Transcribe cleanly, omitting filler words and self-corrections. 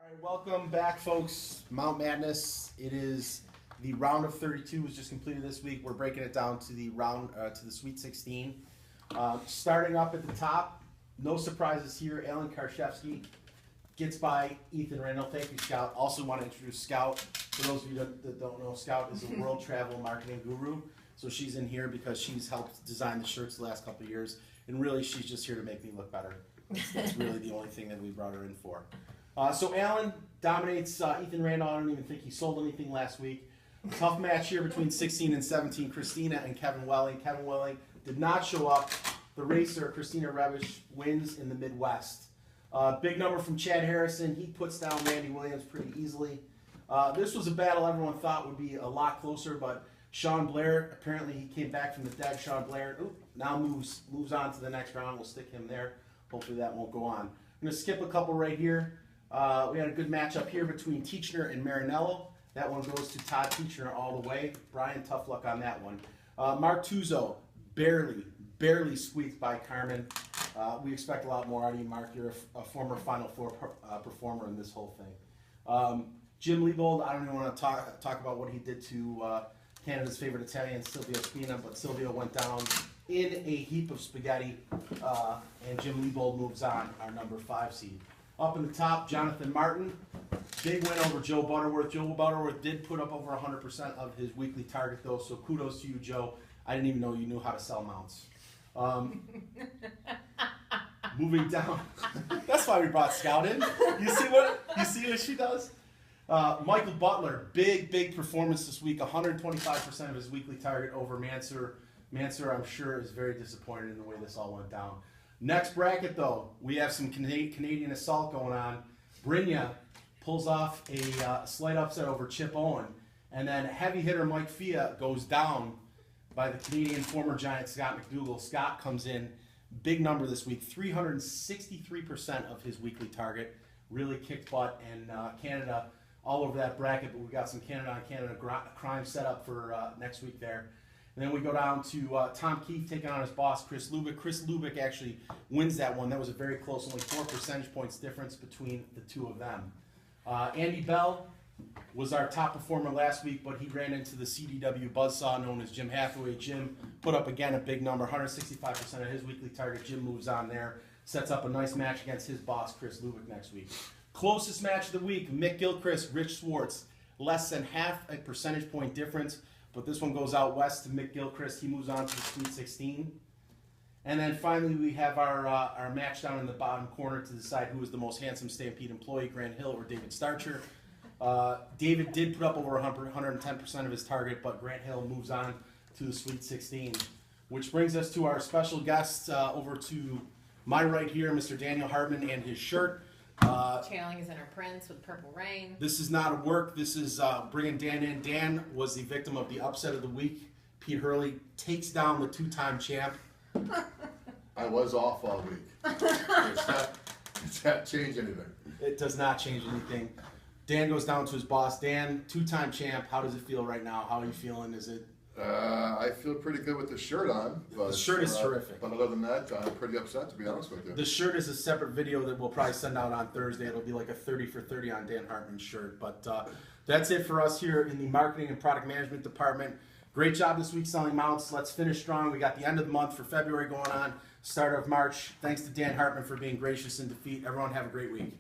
All right, welcome back, folks. Mount Madness. It is the round of 32 was just completed this week. We're breaking it down to the round to the Sweet 16. Starting up at the top, no surprises here. Alan Karszewski gets by Ethan Randall. Thank you, Scout. Also want to introduce Scout. For those of you that don't know, Scout is a world travel marketing guru. So she's in here because she's helped design the shirts the last couple of years, and really she's just here to make me look better. That's really the only thing that we brought her in for. So Alan dominates Ethan Randall. I don't even think he sold anything last week. Tough match here between 16 and 17, Christina and Kevin Welling. Kevin Welling did not show up. The racer, Christina Rebish, wins in the Midwest. Big number from Chad Harrison. He puts down Randy Williams pretty easily. This was a battle everyone thought would be a lot closer, but Sean Blair, apparently he came back from the dead. Sean Blair now moves on to the next round. We'll stick him there. Hopefully that won't go on. I'm going to skip a couple right here. We had a good matchup here between Teachner and Marinello. That one goes to Todd Teachner all the way. Brian, tough luck on that one. Mark Tuzo, barely squeaked by Carmen. We expect a lot more out of you, Mark. You're a former Final Four performer in this whole thing. Jim Liebold, I don't even want to talk about what he did to Canada's favorite Italian, Silvio Spina, but Silvio went down in a heap of spaghetti, and Jim Liebold moves on, our number 5 seed. Up in the top, Jonathan Martin. Big win over Joe Butterworth. Joe Butterworth did put up over 100% of his weekly target, though, so kudos to you, Joe. I didn't even know you knew how to sell mounts. Moving down. That's why we brought Scout in. You see what she does? Michael Butler, big performance this week. 125% of his weekly target over Mansour. Mansour, I'm sure, is very disappointed in the way this all went down. Next bracket, though, we have some Canadian assault going on. Brynja pulls off a slight upset over Chip Owen. And then heavy hitter Mike Fia goes down by the Canadian former Giant Scott McDougall. Scott comes in, big number this week, 363% of his weekly target. Really kicked butt, and Canada all over that bracket, but we got some Canada on Canada crime set up for next week there. And then we go down to Tom Keefe taking on his boss, Chris Lubick. Chris Lubick actually wins that one. That was a very close, only 4 percentage points difference between the two of them. Andy Bell was our top performer last week, but he ran into the CDW buzzsaw known as Jim Hathaway. Jim put up, again, a big number, 165% of his weekly target. Jim moves on there, sets up a nice match against his boss, Chris Lubick, next week. Closest match of the week, Mick Gilchrist, Rich Swartz. Less than half a percentage point difference. But this one goes out west to Mick Gilchrist. He moves on to the Sweet 16. And then finally we have our match down in the bottom corner to decide who is the most handsome Stampede employee, Grant Hill or David Starcher. David did put up over 110% of his target, but Grant Hill moves on to the Sweet 16. Which brings us to our special guest over to my right here, Mr. Daniel Hartman and his shirt. Channeling his inner prince with Purple Rain. This is not a work. This is bringing Dan in. Dan was the victim of the upset of the week. Pete Hurley takes down the 2-time champ. I was off all week. Does that change anything? It does not change anything. Dan goes down to his boss. Dan, 2-time champ. How does it feel right now? How are you feeling? Is it? I feel pretty good with the shirt on. But, the shirt is terrific. But other than that, I'm pretty upset, to be honest with you. The shirt is a separate video that we'll probably send out on Thursday. It'll be like a 30 for 30 on Dan Hartman's shirt. But that's it for us here in the marketing and product management department. Great job this week selling mounts. Let's finish strong. We got the end of the month for February going on, start of March. Thanks to Dan Hartman for being gracious in defeat. Everyone have a great week.